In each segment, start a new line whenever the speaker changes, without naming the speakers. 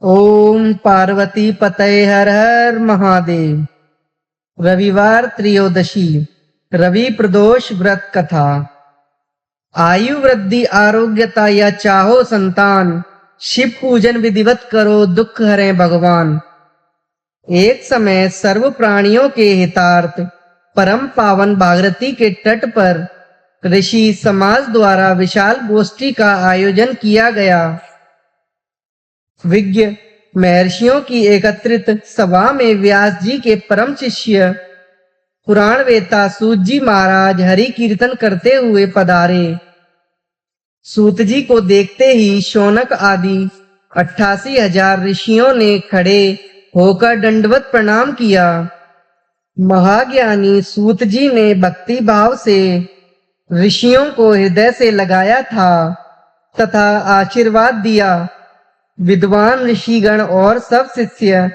ओम पार्वती पतये हर हर महादेव। रविवार त्रयोदशी, रवि प्रदोष व्रत कथा। आयु वृद्धि आरोग्यता या चाहो संतान, शिव पूजन विधिवत करो दुख हरे भगवान। एक समय सर्व प्राणियों के हितार्थ परम पावन भागीरथी के तट पर ऋषि समाज द्वारा विशाल गोष्ठी का आयोजन किया गया। विज्ञ महर्षियों की एकत्रित सभा में व्यास जी के परम शिष्य पुराण वेता सूत जी महाराज हरि कीर्तन करते हुए पधारे। सूत जी को देखते ही शौनक आदि 88,000 ऋषियों ने खड़े होकर दंडवत प्रणाम किया। महाज्ञानी सूत जी ने भक्ति भाव से ऋषियों को हृदय से लगाया था तथा आशीर्वाद दिया। विद्वान ऋषिगण और सब शिष्य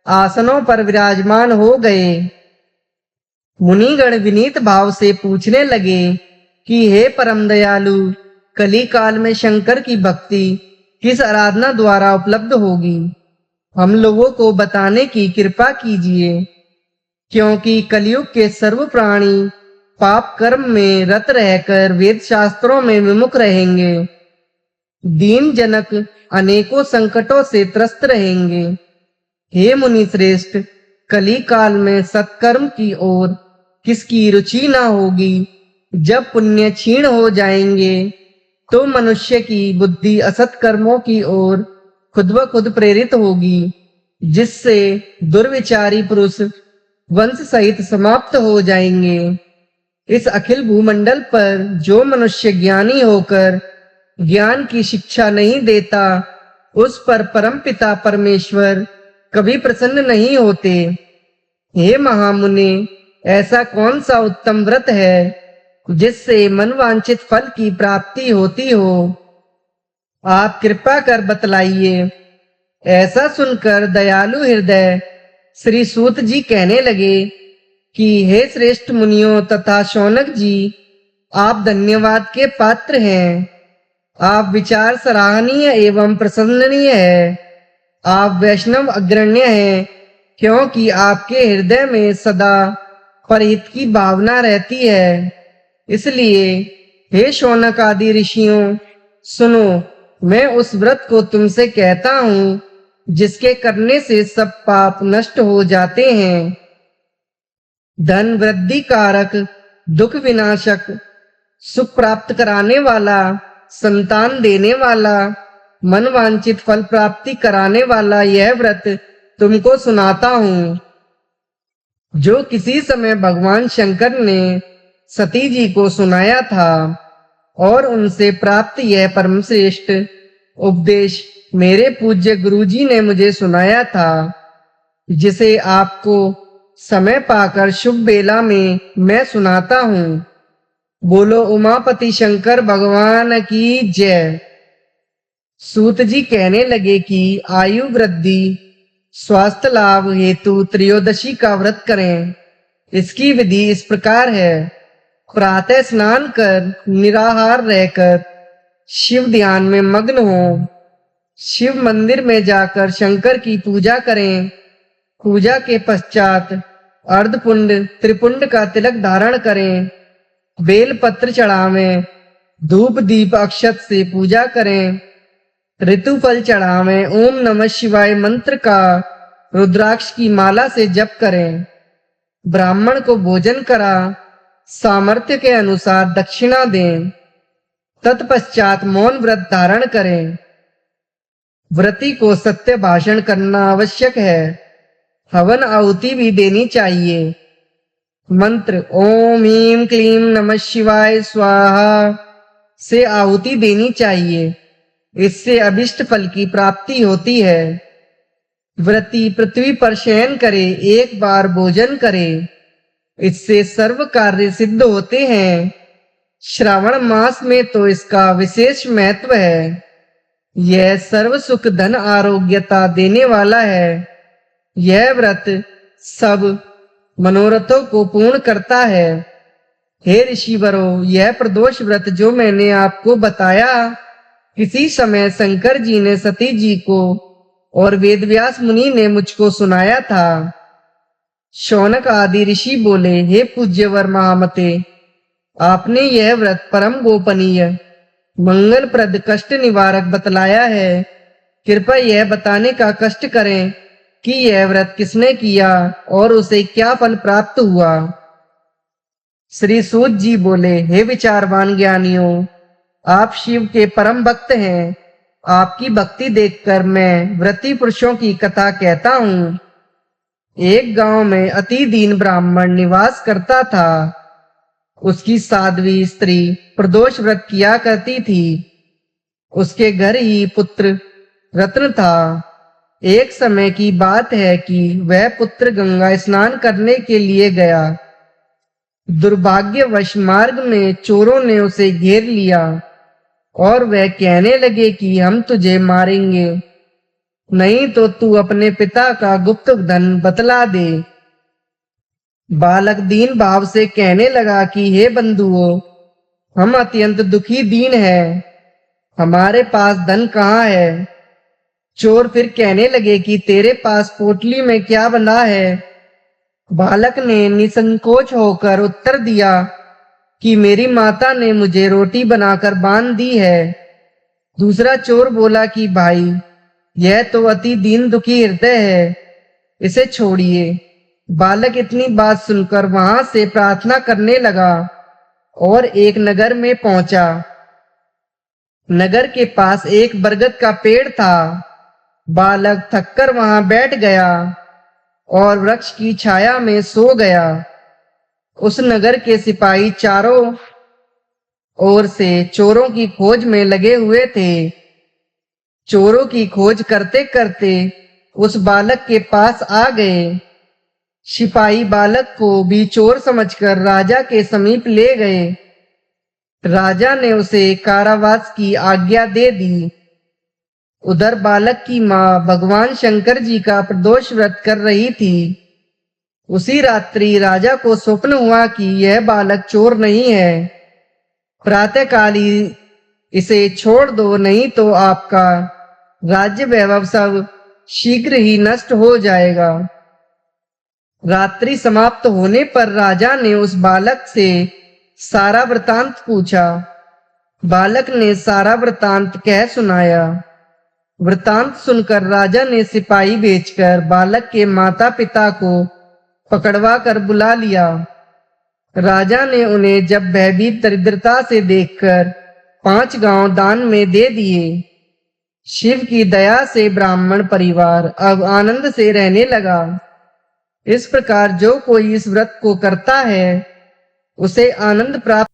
आसनों पर विराजमान हो गए। मुनिगण विनीत भाव से पूछने लगे कि हे परम दयालु, कली काल में शंकर की भक्ति किस आराधना द्वारा उपलब्ध होगी? हम लोगों को बताने की कृपा कीजिए, क्योंकि कलयुग के सर्व प्राणी पाप कर्म में रत रहकर वेद शास्त्रों में विमुख रहेंगे। दीन जनक अनेकों संकटों से त्रस्त रहेंगे। हे मुनि श्रेष्ठ, कली काल में सत्कर्म की ओर किसकी रुचि ना होगी? जब पुण्य क्षीण हो जाएंगे तो मनुष्य की बुद्धि असत कर्मों की ओर खुद ब खुद प्रेरित होगी, जिससे दुर्विचारी पुरुष वंश सहित समाप्त हो जाएंगे। इस अखिल भूमंडल पर जो मनुष्य ज्ञानी होकर ज्ञान की शिक्षा नहीं देता, उस पर परमपिता परमेश्वर कभी प्रसन्न नहीं होते। हे महामुने, ऐसा कौन सा उत्तम व्रत है जिससे मनवांछित फल की प्राप्ति होती हो? आप कृपा कर बतलाइए। ऐसा सुनकर दयालु हृदय श्री सूत जी कहने लगे कि हे श्रेष्ठ मुनियों तथा शौनक जी, आप धन्यवाद के पात्र हैं। आप विचार सराहनीय एवं प्रशंसनीय है। आप वैष्णव अग्रण्य हैं, क्योंकि आपके हृदय में सदा परहित की भावना रहती है। इसलिए हे शौनक आदि ऋषियों, सुनो, मैं उस व्रत को तुमसे कहता हूँ जिसके करने से सब पाप नष्ट हो जाते हैं। धन वृद्धि कारक, दुख विनाशक, सुख प्राप्त कराने वाला, संतान देने वाला, मनवांछित फल प्राप्ति कराने वाला यह व्रत तुमको सुनाता हूँ, जो किसी समय भगवान शंकर ने सती जी को सुनाया था और उनसे प्राप्त यह परम श्रेष्ठ उपदेश मेरे पूज्य गुरुजी ने मुझे सुनाया था, जिसे आपको समय पाकर शुभ बेला में मैं सुनाता हूँ। बोलो उमापति शंकर भगवान की जय। सूत जी कहने लगे कि आयु वृद्धि स्वास्थ्य लाभ हेतु त्रयोदशी का व्रत करें। इसकी विधि इस प्रकार है। प्रातः स्नान कर निराहार रहकर शिव ध्यान में मग्न हो। शिव मंदिर में जाकर शंकर की पूजा करें। पूजा के पश्चात अर्धपुंड त्रिपुंड का तिलक धारण करें। बेल पत्र चढ़ावें। धूप दीप अक्षत से पूजा करें। ऋतुफल चढ़ावें। ओम नमः शिवाय मंत्र का रुद्राक्ष की माला से जप करें। ब्राह्मण को भोजन करा सामर्थ्य के अनुसार दक्षिणा दें। तत्पश्चात मौन व्रत धारण करें। व्रती को सत्य भाषण करना आवश्यक है। हवन आहुति भी देनी चाहिए। मंत्र ओम ह्रीं क्लीं नमः शिवाय स्वाहा से आहुति देनी चाहिए। इससे अभिष्ट फल की प्राप्ति होती है। व्रती पृथ्वी पर शयन करे, एक बार भोजन करे, इससे सर्व कार्य सिद्ध होते हैं। श्रावण मास में तो इसका विशेष महत्व है। यह सर्व सुख धन आरोग्यता देने वाला है। यह व्रत सब मनोरथों को पूर्ण करता है। हे ऋषिवरों, यह प्रदोष व्रत जो मैंने आपको बताया, किसी समय शंकर जी ने सती जी को और वेदव्यास मुनि ने मुझको सुनाया था। शौनक आदि ऋषि बोले, हे पूज्यवर महामते, आपने यह व्रत परम गोपनीय, मंगलप्रद, कष्ट निवारक बतलाया है। कृपया यह बताने का कष्ट करें कि यह व्रत किसने किया और उसे क्या फल प्राप्त हुआ। श्री सूत जी बोले, हे विचारवान ज्ञानियों, आप शिव के परम भक्त हैं। आपकी भक्ति देखकर मैं व्रती पुरुषों की कथा कहता हूँ। एक गांव में अति दीन ब्राह्मण निवास करता था। उसकी साध्वी स्त्री प्रदोष व्रत किया करती थी। उसके घर ही पुत्र रत्न था। एक समय की बात है कि वह पुत्र गंगा स्नान करने के लिए गया। दुर्भाग्यवश मार्ग में चोरों ने उसे घेर लिया और वह कहने लगे कि हम तुझे मारेंगे, नहीं तो तू अपने पिता का गुप्त धन बतला दे। बालक दीन भाव से कहने लगा कि हे बंधुओं, हम अत्यंत दुखी दीन हैं, हमारे पास धन कहाँ है। चोर फिर कहने लगे कि तेरे पास पोटली में क्या बंधा है। बालक ने निसंकोच होकर उत्तर दिया कि मेरी माता ने मुझे रोटी बनाकर बांध दी है। दूसरा चोर बोला कि भाई, यह तो अति दीन दुखी हृदय है, इसे छोड़िए। बालक इतनी बात सुनकर वहां से प्रार्थना करने लगा और एक नगर में पहुंचा। नगर के पास एक बरगद का पेड़ था। बालक थककर वहां बैठ गया और वृक्ष की छाया में सो गया। उस नगर के सिपाही चारों ओर से चोरों की खोज में लगे हुए थे। चोरों की खोज करते करते उस बालक के पास आ गए। सिपाही बालक को भी चोर समझकर राजा के समीप ले गए। राजा ने उसे कारावास की आज्ञा दे दी। उधर बालक की मां भगवान शंकर जी का प्रदोष व्रत कर रही थी। उसी रात्रि राजा को स्वप्न हुआ कि यह बालक चोर नहीं है। प्रातःकाल ही इसे छोड़ दो, नहीं तो आपका राज्य वैभव सब शीघ्र ही नष्ट हो जाएगा। रात्रि समाप्त होने पर राजा ने उस बालक से सारा वृतांत पूछा। बालक ने सारा वृतांत कह सुनाया। वृतांत सुनकर राजा ने सिपाही भेजकर बालक के माता पिता को पकड़वा कर बुला लिया। राजा ने उन्हें जब भयभीत दरिद्रता से देखकर 5 गांव दान में दे दिए। शिव की दया से ब्राह्मण परिवार अब आनंद से रहने लगा। इस प्रकार जो कोई इस व्रत को करता है उसे आनंद प्राप्त